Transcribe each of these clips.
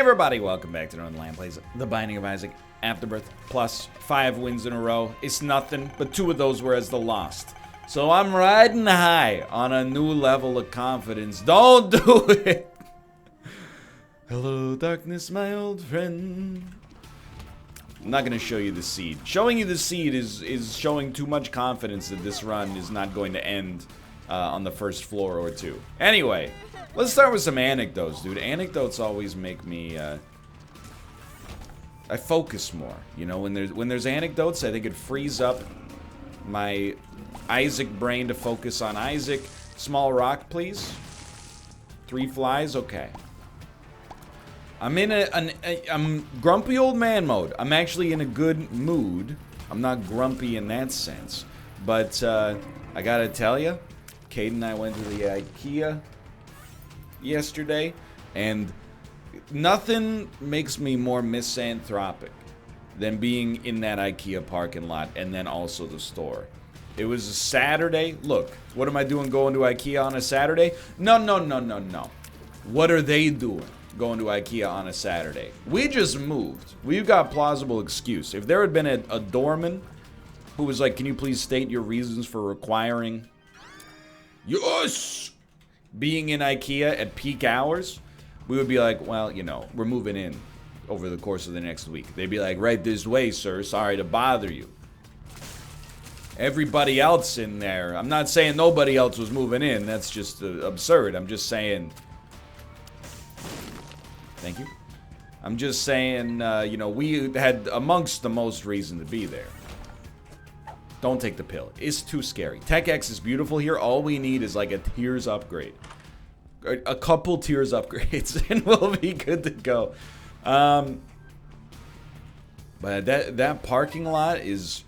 everybody, welcome back to Northernlion Plays The Binding of Isaac Afterbirth plus 5 wins in a row. It's nothing, but 2 of those were as the lost. So I'm riding high on a new level of confidence. Don't do it! Hello, darkness, my old friend. I'm not going to show you the seed. Showing you the seed is showing too much confidence that this run is not going to end on the first floor or 2. Anyway, let's start with some anecdotes, dude. Anecdotes always make me, I focus more. You know, when there's anecdotes, I think it frees up my Isaac brain to focus on Isaac. Small rock, please. 3 flies, okay. I'm in I'm grumpy old man mode. I'm actually in a good mood. I'm not grumpy in that sense. But, I gotta tell you, Kate and I went to the IKEA yesterday, and nothing makes me more misanthropic than being in that IKEA parking lot and then also the store. It was a Saturday. Look, what am I doing going to IKEA on a Saturday? No. What are they doing going to IKEA on a Saturday? We just moved. We've got plausible excuse. If there had been a doorman who was like, can you please state your reasons for requiring being in IKEA at peak hours, we would be like, well, you know, we're moving in over the course of the next week. They'd be like, right this way, sir. Sorry to bother you. Everybody else in there, I'm not saying nobody else was moving in. That's just absurd. I'm just saying, thank you. I'm just saying, you know, we had amongst the most reason to be there. Don't take the pill. It's too scary. Tech X is beautiful here. All we need is like a tiers upgrade. A couple tiers upgrades and we'll be good to go. But that parking lot is...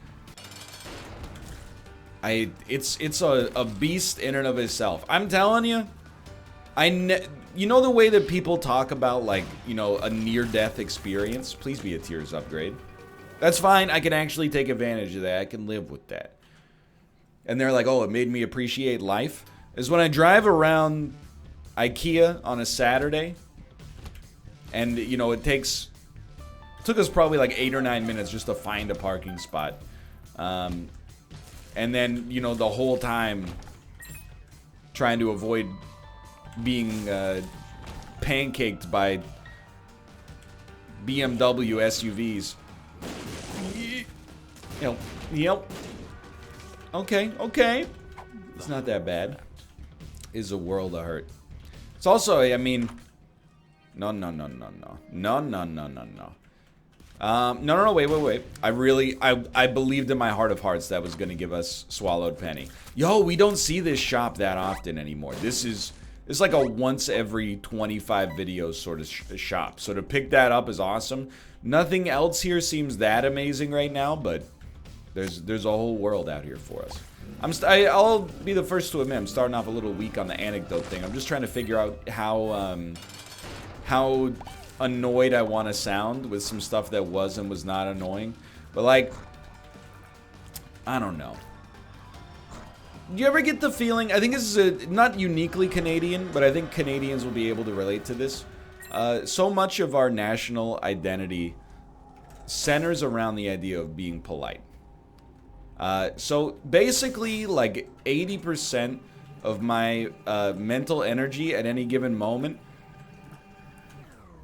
It's a beast in and of itself. I'm telling you, you know the way that people talk about, like, you know, a near-death experience? Please be a tiers upgrade. That's fine. I can actually take advantage of that. I can live with that. And they're like, oh, it made me appreciate life. Is when I drive around IKEA on a Saturday, and, you know, it took us probably like 8 or 9 minutes just to find a parking spot. And then, you know, the whole time trying to avoid being pancaked by BMW SUVs. Yep. Okay. It's not that bad. It's a world of hurt. It's also, I mean, no. Wait. I believed in my heart of hearts that was going to give us Swallowed Penny. Yo, we don't see this shop that often anymore. It's like a once every 25 videos sort of shop. So to pick that up is awesome. Nothing else here seems that amazing right now, but there's a whole world out here for us. I'll be the first to admit I'm starting off a little weak on the anecdote thing. I'm just trying to figure out how annoyed I want to sound with some stuff that was and was not annoying. But like, I don't know. Do you ever get the feeling, I think this is not uniquely Canadian, but I think Canadians will be able to relate to this. So much of our national identity centers around the idea of being polite. So basically, like 80% of my mental energy at any given moment,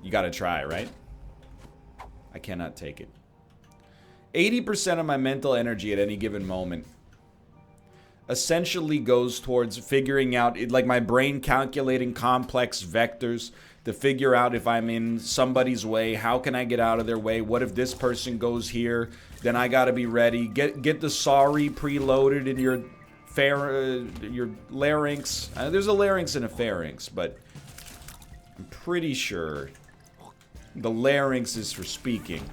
you gotta try, right? I cannot take it. 80% of my mental energy at any given moment essentially goes towards figuring out, like my brain calculating complex vectors to figure out if I'm in somebody's way, how can I get out of their way, what if this person goes here, then I gotta be ready, get the sorry preloaded in your larynx. There's a larynx and a pharynx, but I'm pretty sure the larynx is for speaking,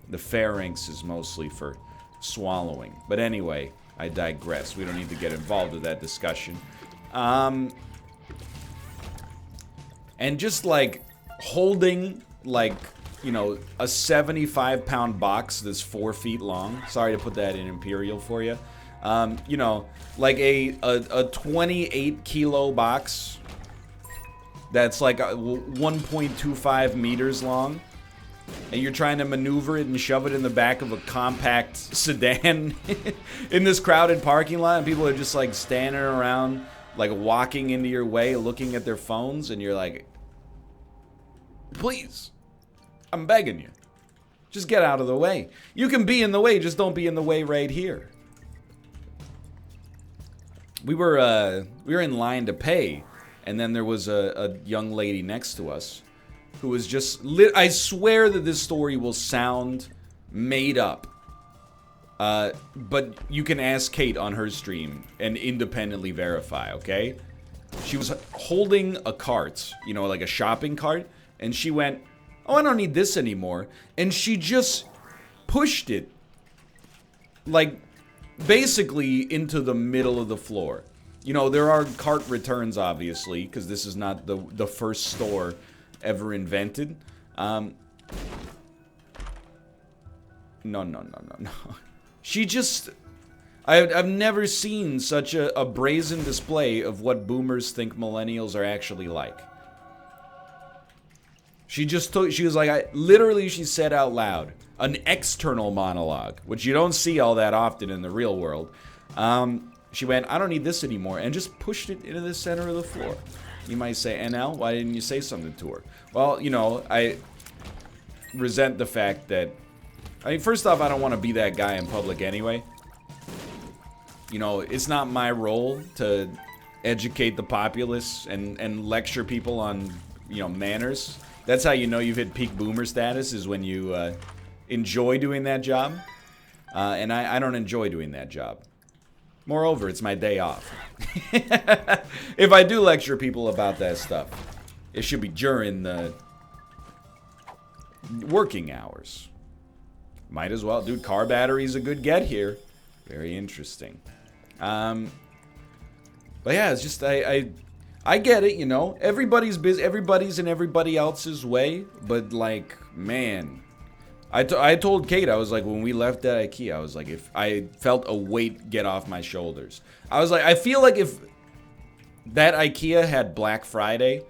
the pharynx is mostly for swallowing. But anyway, I digress. We don't need to get involved with that discussion. And just like holding, like, you know, a 75-pound box that's 4 feet long. Sorry to put that in imperial for you. You know, like a 28-kilo box that's like 1.25 meters long, and you're trying to maneuver it and shove it in the back of a compact sedan in this crowded parking lot, and people are just like standing around, like walking into your way, looking at their phones, and you're like, please, I'm begging you, just get out of the way. You can be in the way, just don't be in the way right here. We were in line to pay, and then there was a young lady next to us who was just I swear that this story will sound made up. But you can ask Kate on her stream and independently verify, okay? She was holding a cart, you know, like a shopping cart, and she went, "Oh, I don't need this anymore." And she just pushed it, like, basically into the middle of the floor. You know, there are cart returns, obviously, because this is not the first store ever invented. No. She just... I've never seen such a brazen display of what boomers think millennials are actually like. She just took... She was like... literally, she said out loud, an external monologue, which you don't see all that often in the real world. She went, "I don't need this anymore," and just pushed it into the center of the floor. You might say, "NL, why didn't you say something to her?" Well, you know, I resent the fact that... I mean, first off, I don't want to be that guy in public anyway. You know, it's not my role to educate the populace and lecture people on, you know, manners. That's how you know you've hit peak boomer status, is when you enjoy doing that job. And I don't enjoy doing that job. Moreover, it's my day off. If I do lecture people about that stuff, it should be during the working hours. Might as well. Dude, car battery's a good get here. Very interesting. But yeah, it's just, I get it, you know. Everybody's busy. Everybody's in everybody else's way. But, like, man... I told Kate, I was like, when we left that IKEA, I was like, if I felt a weight get off my shoulders. I was like, I feel like if that IKEA had Black Friday,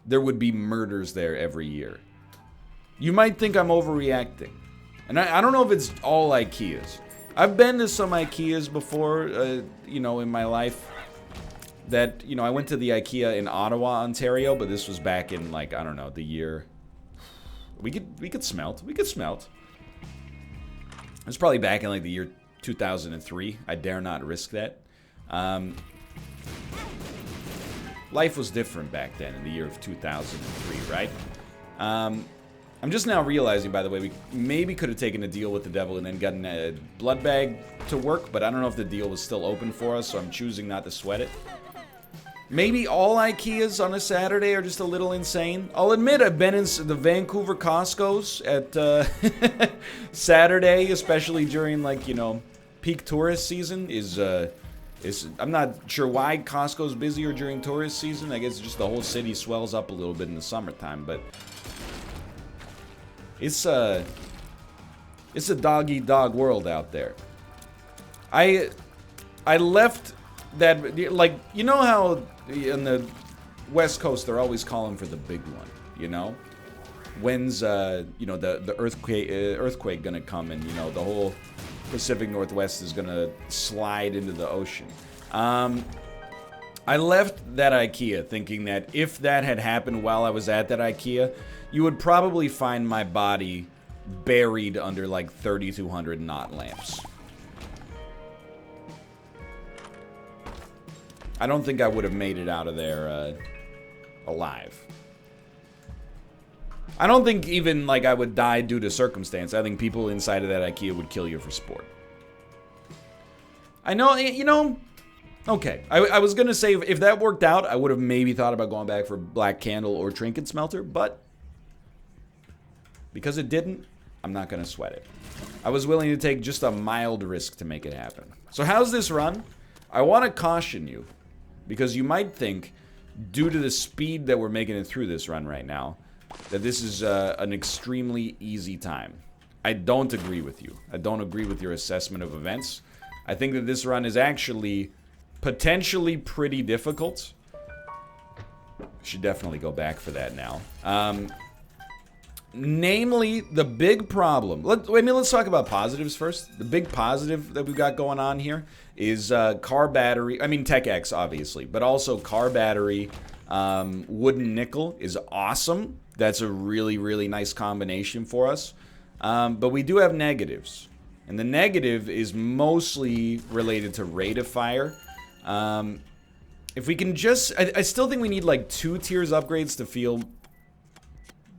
there would be murders there every year. You might think I'm overreacting. And I don't know if it's all IKEAs. I've been to some IKEAs before, you know, in my life. That, you know, I went to the IKEA in Ottawa, Ontario, but this was back in, like, I don't know, the year... We could smelt. We could smelt. It was probably back in like the year 2003. I dare not risk that. Life was different back then in the year of 2003, right? I'm just now realizing, by the way, we maybe could have taken a deal with the devil and then gotten a blood bag to work, but I don't know if the deal was still open for us, so I'm choosing not to sweat it. Maybe all IKEAs on a Saturday are just a little insane. I'll admit I've been in the Vancouver Costco's at Saturday, especially during, like, you know, peak tourist season. I'm not sure why Costco's busier during tourist season. I guess just the whole city swells up a little bit in the summertime, but it's a dog-eat-dog world out there. I left that, like, you know how in the West Coast they're always calling for the big one, you know? When's you know, the earthquake gonna come, and, you know, the whole Pacific Northwest is gonna slide into the ocean. I left that IKEA thinking that if that had happened while I was at that IKEA, you would probably find my body buried under like 3,200 knot lamps. I don't think I would have made it out of there alive. I don't think even, like, I would die due to circumstance. I think people inside of that IKEA would kill you for sport. I know, you know, okay. I was going to say, if that worked out, I would have maybe thought about going back for Black Candle or Trinket Smelter, but because it didn't, I'm not going to sweat it. I was willing to take just a mild risk to make it happen. So how's this run? I want to caution you, because you might think, due to the speed that we're making it through this run right now, that this is an extremely easy time. I don't agree with you. I don't agree with your assessment of events. I think that this run is actually potentially pretty difficult. Should definitely go back for that now. Namely, the big problem. Let's talk about positives first. The big positive that we've got going on here is car battery. I mean, Tech X, obviously, but also car battery. Wooden nickel is awesome. That's a really, really nice combination for us. But we do have negatives. And the negative is mostly related to rate of fire. If we can just... I still think we need like 2 tiers upgrades to feel,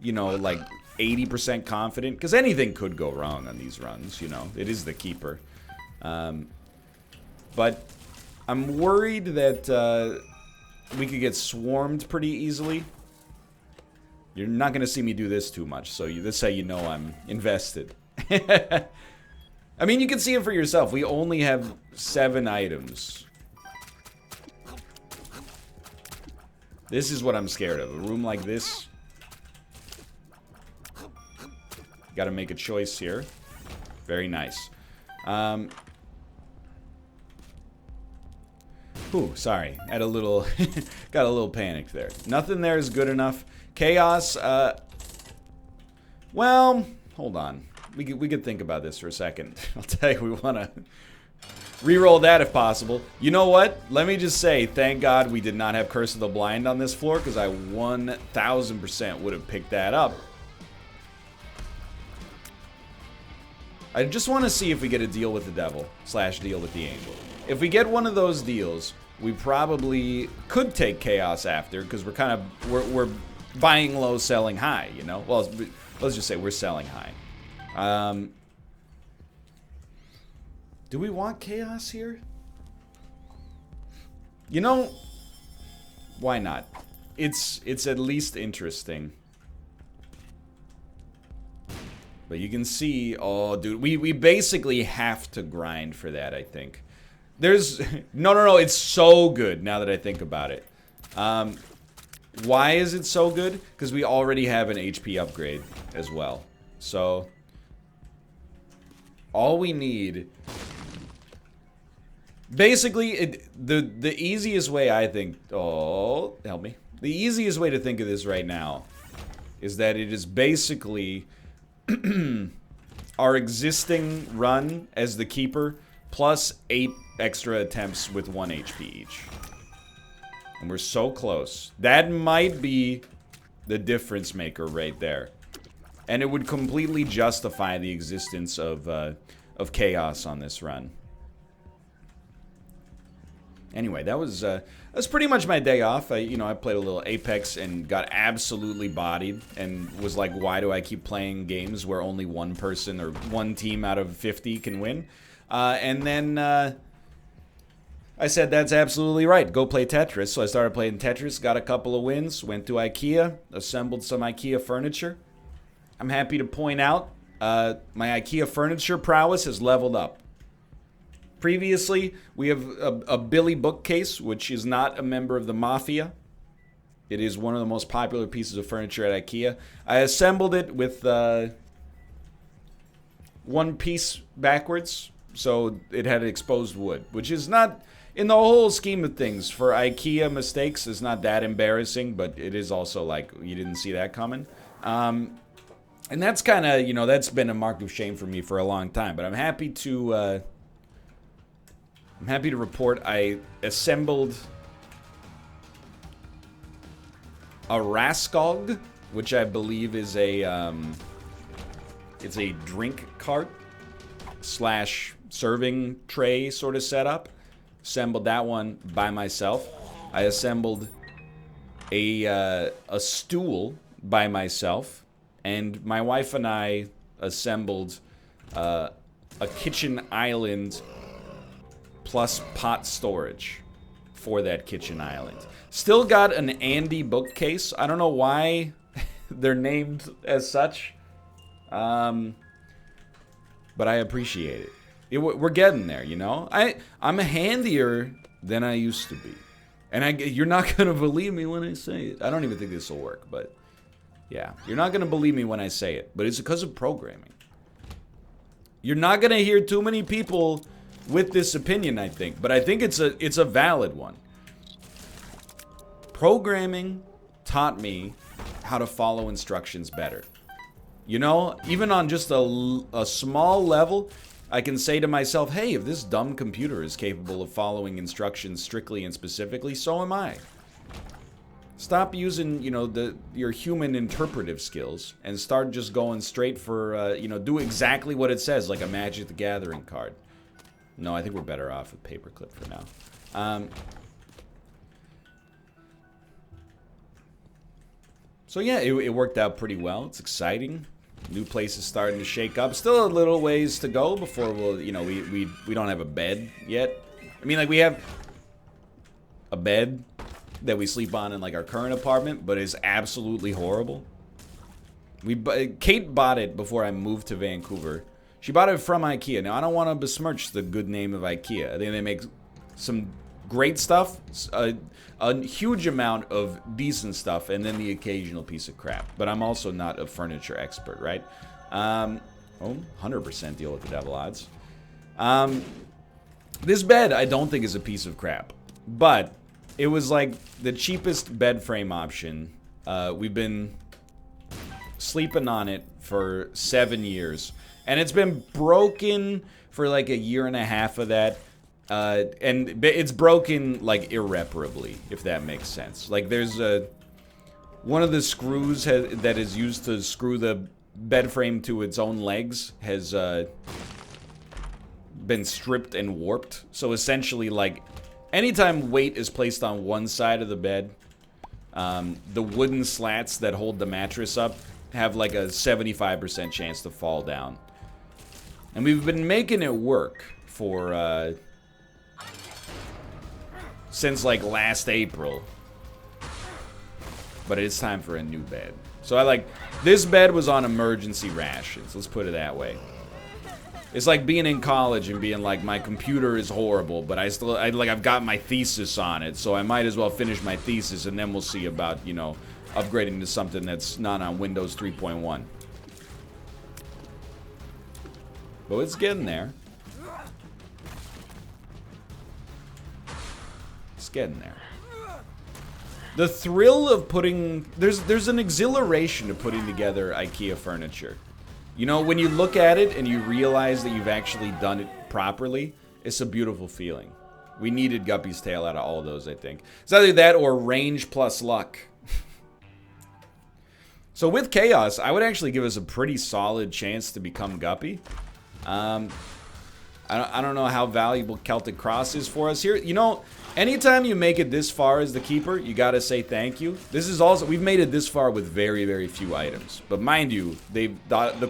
you know, like 80% confident. Because anything could go wrong on these runs, you know. It is the keeper. But I'm worried that we could get swarmed pretty easily. You're not going to see me do this too much, so this is how you know I'm invested. I mean, you can see it for yourself. We only have 7 items. This is what I'm scared of. A room like this. Got to make a choice here. Very nice. Ooh, sorry. Had a little... got a little panicked there. Nothing there is good enough. Chaos, well, hold on. We could think about this for a second. I'll tell you, we want to re-roll that if possible. You know what? Let me just say, thank God we did not have Curse of the Blind on this floor, because I 1000% would have picked that up. I just want to see if we get a deal with the devil / deal with the angel. If we get one of those deals, we probably could take Chaos after, because we're kind of we're buying low, selling high, you know? Well, let's just say we're selling high. Do we want Chaos here? You know, why not? It's at least interesting. But you can see, oh, dude, we basically have to grind for that, I think. There's, no, it's so good now that I think about it. Why is it so good? Because we already have an HP upgrade as well. So, all we need... Basically, the easiest way I think... Oh, help me. The easiest way to think of this right now is that it is basically our existing run as the keeper plus 8 extra attempts with 1 HP each. And we're so close. That might be the difference maker right there. And it would completely justify the existence of Chaos on this run. Anyway, that's pretty much my day off. I played a little Apex and got absolutely bodied and was like, why do I keep playing games where only one person or one team out of 50 can win? And then I said, that's absolutely right. Go play Tetris. So I started playing Tetris, got a couple of wins, went to IKEA, assembled some IKEA furniture. I'm happy to point out my IKEA furniture prowess has leveled up. Previously, we have a Billy bookcase, which is not a member of the Mafia. It is one of the most popular pieces of furniture at IKEA. I assembled it with one piece backwards, so it had exposed wood, which is not, in the whole scheme of things, for IKEA mistakes, is not that embarrassing, but it is also like, you didn't see that coming. And that's kind of, that's been a mark of shame for me for a long time, but I'm happy to report I assembled a Raskog, which I believe is it's a drink cart / serving tray sort of setup. Assembled that one by myself. I assembled a stool by myself, and my wife and I assembled a kitchen island plus pot storage for that kitchen island. Still got an Andy bookcase. I don't know why they're named as such, but I appreciate it. We're getting there, I'm handier than I used to be, and you're not gonna believe me when I say it. I don't even think this will work, but yeah, you're not gonna believe me when I say it. But it's because of programming. You're not gonna hear too many people with this opinion, I think, but I think it's a valid one. Programming taught me how to follow instructions better. You know, even on just a small level, I can say to myself, hey, if this dumb computer is capable of following instructions strictly and specifically, so am I. Stop using, you know, your human interpretive skills and start just going straight for, you know, do exactly what it says, like a Magic the Gathering card. No, I think we're better off with paperclip for now. So yeah, it worked out pretty well. It's exciting. New place is starting to shake up. Still a little ways to go before we'll, you know, we don't have a bed yet. I mean, like, we have a bed that we sleep on in, like, our current apartment, but it's absolutely horrible. Kate bought it before I moved to Vancouver. She bought it from IKEA. Now, I don't want to besmirch the good name of IKEA. I think they make some great stuff, a huge amount of decent stuff, and then the occasional piece of crap. But I'm also not a furniture expert, right? 100% deal with the devil odds. This bed, I don't think is a piece of crap. But it was like the cheapest bed frame option. We've been sleeping on it for 7 years. And it's been broken for like a year and a half of that. And it's broken, like, irreparably, if that makes sense. Like, there's one of the screws that is used to screw the bed frame to its own legs has been stripped and warped. So essentially, like, anytime weight is placed on one side of the bed, the wooden slats that hold the mattress up have like a 75% chance to fall down. And we've been making it work for since like last April. But it's time for a new bed. So this bed was on emergency rations, let's put it that way. It's like being in college and being like, my computer is horrible, but I've got my thesis on it, so I might as well finish my thesis, and then we'll see about, you know, upgrading to something that's not on Windows 3.1. But it's getting there. It's getting there. The thrill of putting... There's an exhilaration to putting together IKEA furniture. You know, when you look at it and you realize that you've actually done it properly, it's a beautiful feeling. We needed Guppy's Tail out of all of those, I think. It's either that or range plus luck. So with Chaos, I would actually give us a pretty solid chance to become Guppy. I don't know how valuable Celtic Cross is for us here. You know, anytime you make it this far as the keeper, you gotta say thank you. This is also, we've made it this far with very, very few items. But mind you, the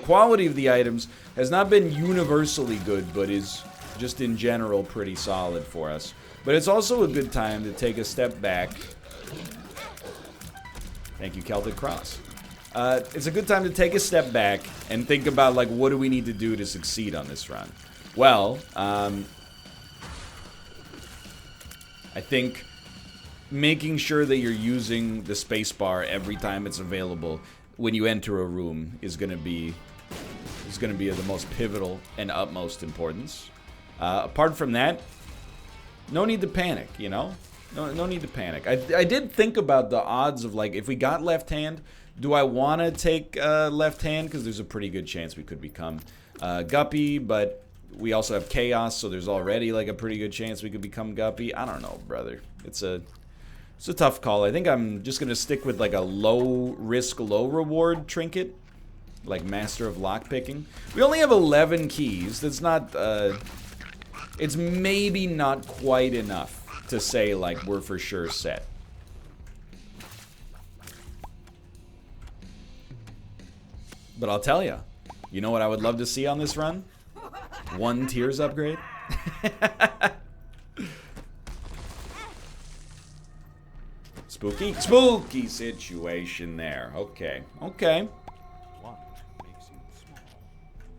quality of the items has not been universally good, but is just in general pretty solid for us. But it's also a good time to take a step back. Thank you, Celtic Cross. It's a good time to take a step back and think about, like, what do we need to do to succeed on this run? Well, I think making sure that you're using the spacebar every time it's available when you enter a room is going to be of the most pivotal and utmost importance. Apart from that, no need to panic, you know? No need to panic. I did think about the odds of, like, if we got left hand, do I want to take left hand? Because there's a pretty good chance we could become Guppy, but we also have Chaos, so there's already, like, a pretty good chance we could become Guppy. I don't know, brother. It's a tough call. I think I'm just going to stick with, like, a low-risk, low-reward trinket, like Master of Lockpicking. We only have 11 keys. That's not, it's maybe not quite enough to say, like, we're for sure set. But I'll tell you, you know what I would love to see on this run? 1 Tears upgrade. Spooky situation there. Okay.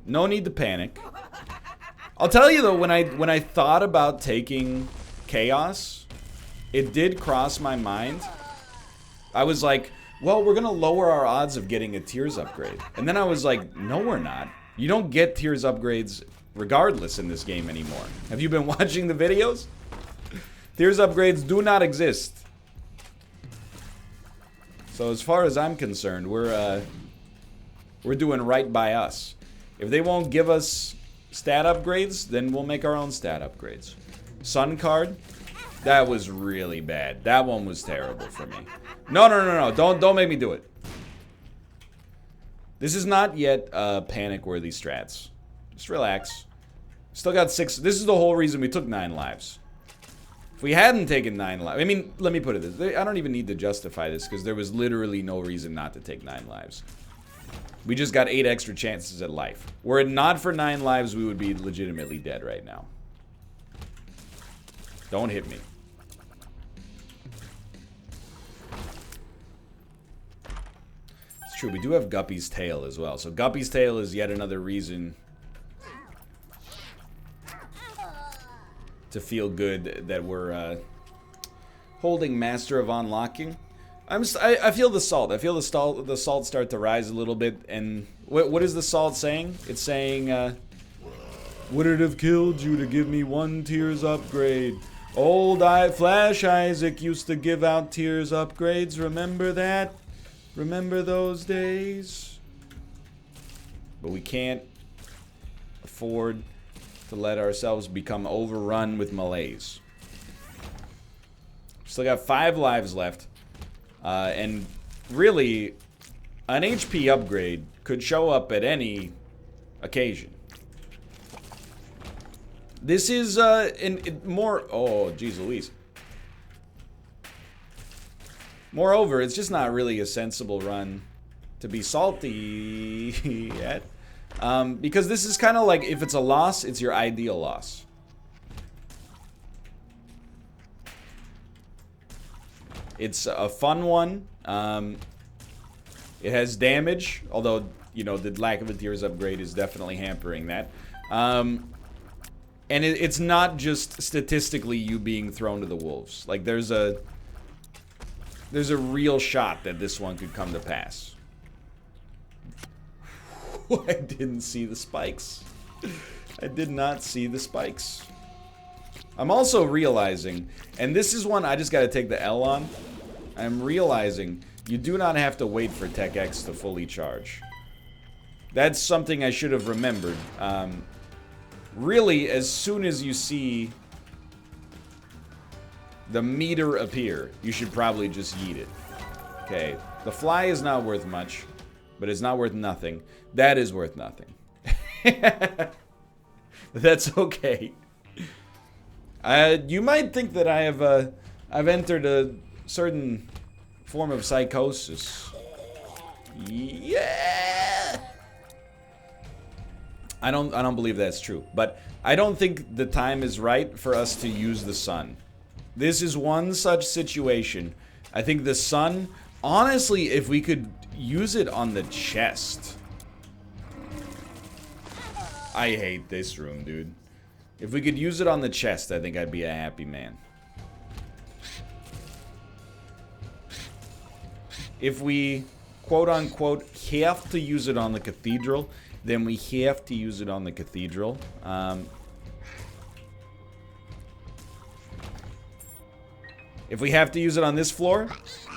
No need to panic. I'll tell you though, when I thought about taking Chaos, it did cross my mind. I was like, well, we're gonna lower our odds of getting a Tears upgrade. And then I was like, no, we're not. You don't get Tears upgrades regardless in this game anymore. Have you been watching the videos? Tears upgrades do not exist. So as far as I'm concerned, we're doing right by us. If they won't give us stat upgrades, then we'll make our own stat upgrades. Sun card, that was really bad. That one was terrible for me. No, no, no, no, don't make me do it. This is not yet panic-worthy strats. Just relax. Still got 6. This is the whole reason we took 9 lives. If we hadn't taken 9 lives, I mean, let me put it this way. I don't even need to justify this because there was literally no reason not to take 9 lives. We just got 8 extra chances at life. Were it not for 9 lives, we would be legitimately dead right now. Don't hit me. It's true, we do have Guppy's Tail as well. So Guppy's Tail is yet another reason to feel good that we're holding Master of Unlocking. I feel the salt. I feel the salt start to rise a little bit. And what is the salt saying? It's saying, would it have killed you to give me 1 tears upgrade? Old Flash Isaac used to give out tears upgrades. Remember that? Remember those days? But we can't afford to let ourselves become overrun with malaise. Still got 5 lives left. And really, an HP upgrade could show up at any occasion. This is more... Oh, geez Louise. Moreover, it's just not really a sensible run to be salty yet. Because this is kind of like, if it's a loss, it's your ideal loss. It's a fun one. It has damage, although, you know, the lack of a tears upgrade is definitely hampering that. And it's not just statistically you being thrown to the wolves. Like, there's a real shot that this one could come to pass. I didn't see the spikes. I did not see the spikes. I'm also realizing, and this is one I just gotta take the L on. I'm realizing you do not have to wait for Tech X to fully charge. That's something I should have remembered. Really, as soon as you see the meter appear, you should probably just yeet it. Okay, the fly is not worth much, but it's not worth nothing. That is worth nothing. That's okay. You might think that I've entered a certain form of psychosis. Yeah. I don't believe that's true, but I don't think the time is right for us to use the sun. This is one such situation. I think the sun, honestly, if we could use it on the chest. I hate this room, dude. If we could use it on the chest, I think I'd be a happy man. If we, quote-unquote, have to use it on the cathedral, then we have to use it on the cathedral. If we have to use it on this floor,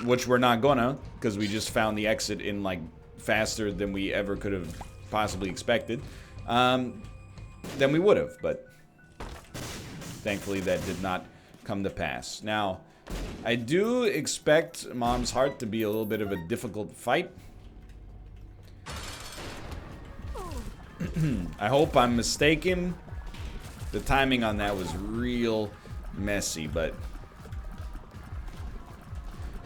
which we're not gonna, because we just found the exit in, like, faster than we ever could have possibly expected, then we would have, but thankfully that did not come to pass. Now, I do expect Mom's Heart to be a little bit of a difficult fight. I hope I'm mistaken. The timing on that was real messy, but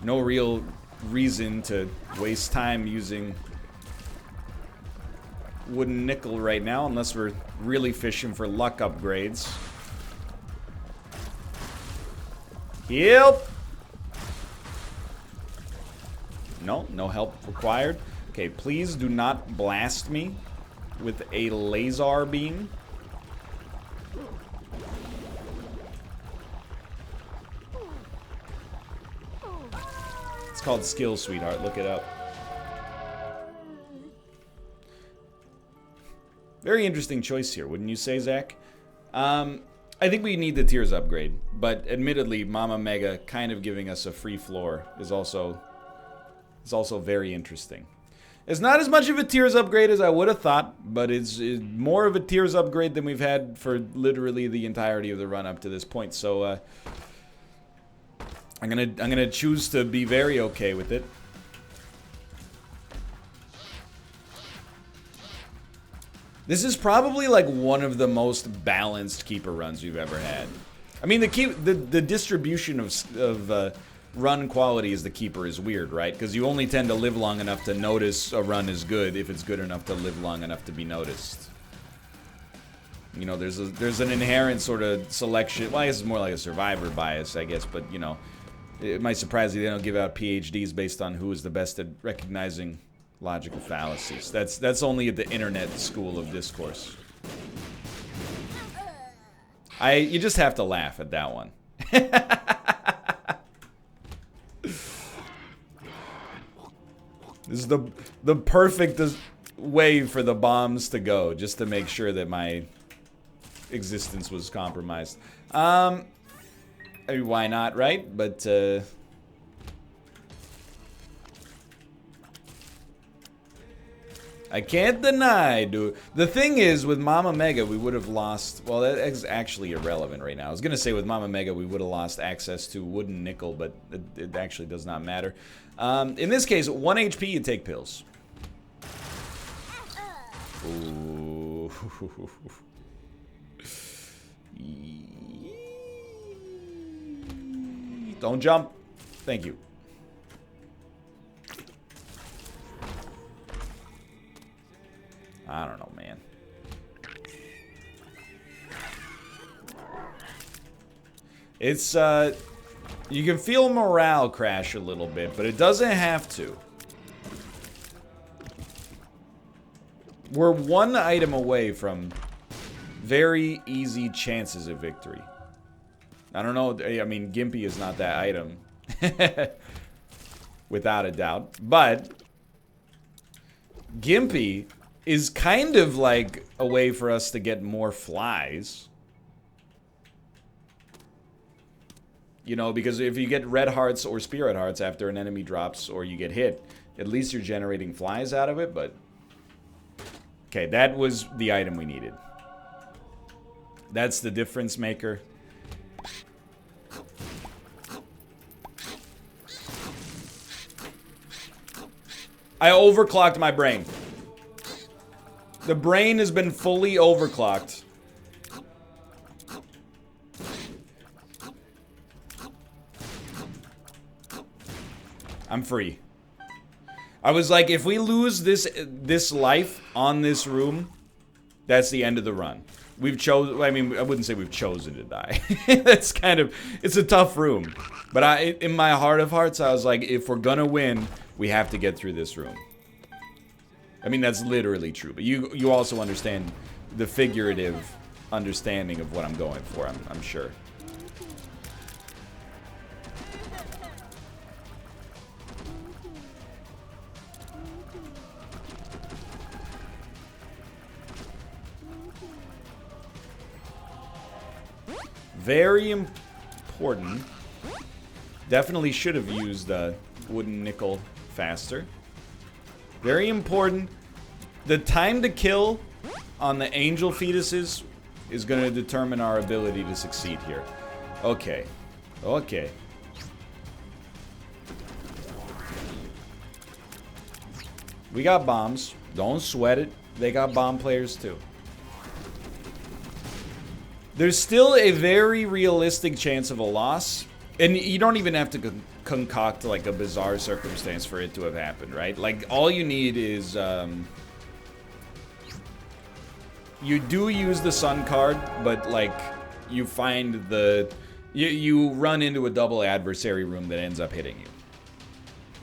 no real reason to waste time using wooden nickel right now, unless we're really fishing for luck upgrades. Help! No, no help required. Okay, please do not blast me with a laser beam. It's called skill, sweetheart. Look it up. Very interesting choice here, wouldn't you say, Zach? I think we need the tiers upgrade, but admittedly, Mama Mega kind of giving us a free floor is also It's also very interesting. It's not as much of a tiers upgrade as I would have thought, but it's more of a tiers upgrade than we've had for literally the entirety of the run up to this point. So I'm gonna choose to be very okay with it. This is probably like one of the most balanced keeper runs we've ever had. I mean, the distribution of run quality as the keeper is weird, right? Because you only tend to live long enough to notice a run is good if it's good enough to live long enough to be noticed. You know, there's an inherent sort of selection. Well, I guess it's more like a survivor bias, I guess. But, you know, it might surprise you they don't give out PhDs based on who is the best at recognizing logical fallacies. That's only at the internet school of discourse. You just have to laugh at that one. This is the perfect way for the bombs to go, just to make sure that my existence was compromised. I mean, why not, right? But I can't deny, dude. The thing is, with Mama Mega, we would have lost... Well, that is actually irrelevant right now. I was going to say with Mama Mega, we would have lost access to wooden nickel, but it actually does not matter. In this case, 1 HP, you take pills. Ooh. Don't jump. Thank you. I don't know, man. It's, you can feel morale crash a little bit, but it doesn't have to. We're one item away from very easy chances of victory. I don't know, I mean, Gimpy is not that item. Without a doubt. But Gimpy is kind of like a way for us to get more flies. You know, because if you get red hearts or spirit hearts after an enemy drops or you get hit, at least you're generating flies out of it, but... Okay, that was the item we needed. That's the difference maker. I overclocked my brain. The brain has been fully overclocked. I'm free. I was like, if we lose this life on this room, that's the end of the run. We've chosen, I mean, I wouldn't say we've chosen to die. That's kind of, it's a tough room. But in my heart of hearts, I was like, if we're gonna win, we have to get through this room. I mean, that's literally true. But you also understand the figurative understanding of what I'm going for, I'm sure. Very important. Definitely should have used wooden nickel faster. Very important. The time to kill on the angel fetuses is going to determine our ability to succeed here. Okay. Okay. We got bombs. Don't sweat it. They got bomb players too. There's still a very realistic chance of a loss. And you don't even have to concoct like a bizarre circumstance for it to have happened, right? Like, all you need is, you do use the sun card, but like, you find you run into a double adversary room that ends up hitting you.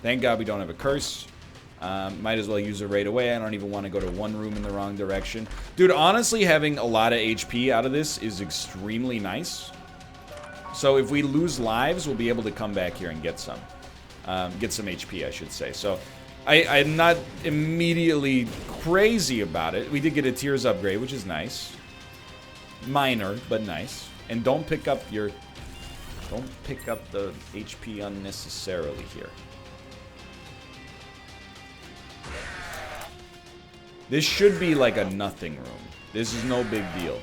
Thank God we don't have a curse. Might as well use it right away. I don't even want to go to one room in the wrong direction. Dude, honestly, having a lot of HP out of this is extremely nice. So if we lose lives, we'll be able to come back here and get some. Get some HP, I should say. So I'm not immediately crazy about it. We did get a tiers upgrade, which is nice. Minor, but nice. And don't pick up the HP unnecessarily here. This should be like a nothing room. This is no big deal.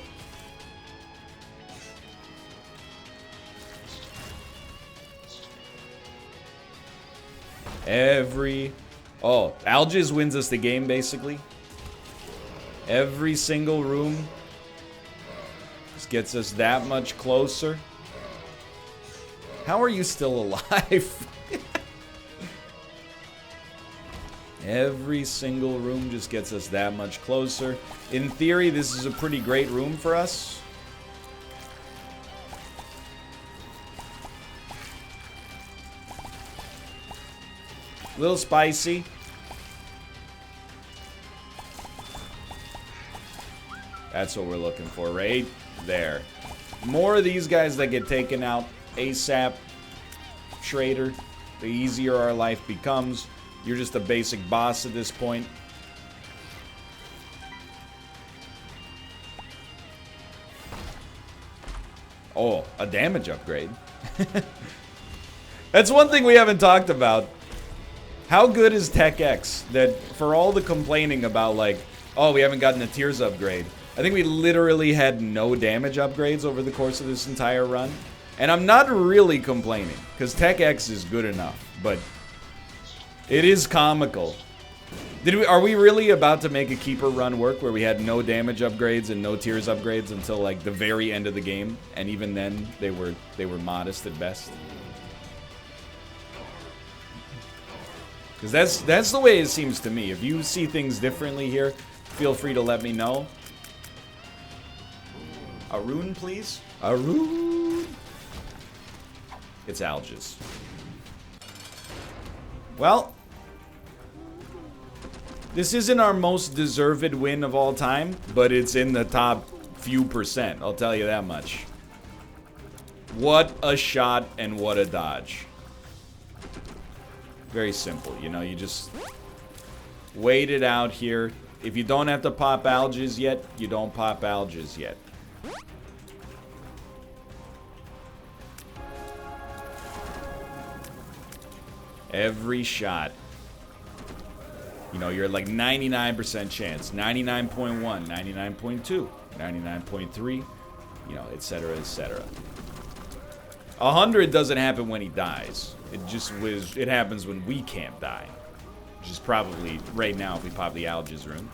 Oh, Algiz wins us the game, basically. Every single room just gets us that much closer. How are you still alive? Every single room just gets us that much closer. In theory, this is a pretty great room for us. A little spicy. That's what we're looking for, right there. More of these guys that get taken out ASAP. Schrader, the easier our life becomes. You're just a basic boss at this point. Oh, a damage upgrade. That's one thing we haven't talked about. How good is Tech X that for all the complaining about like, oh, we haven't gotten a Tears upgrade. I think we literally had no damage upgrades over the course of this entire run. And I'm not really complaining, because Tech X is good enough, but it is comical. Are we really about to make a Keeper run work where we had no damage upgrades and no Tears upgrades until like the very end of the game, and even then they were modest at best? Because that's the way it seems to me. If you see things differently here, feel free to let me know. A rune, please. A rune. It's Algiz. Well, this isn't our most deserved win of all time, but it's in the top few percent, I'll tell you that much. What a shot and what a dodge. Very simple, you know, you just wait it out here. If you don't have to pop Algiz yet, you don't pop Algiz yet. Every shot. You know, you're like 99% chance. 99.1, 99.2, 99.3, you know, etc., etc. 100 doesn't happen when he dies. It happens when we can't die. Which is probably right now if we pop the Algiz rune.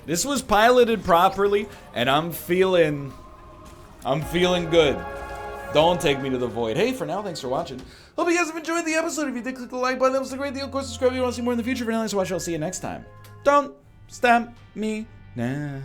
This was piloted properly, and I'm feeling good. Don't take me to the void. Hey, for now, thanks for watching. Hope you guys have enjoyed the episode. If you did, click the like button. That was a great deal. Of course, subscribe if you want to see more in the future. For now, thanks for watching. I'll see you next time. Don't stamp me now.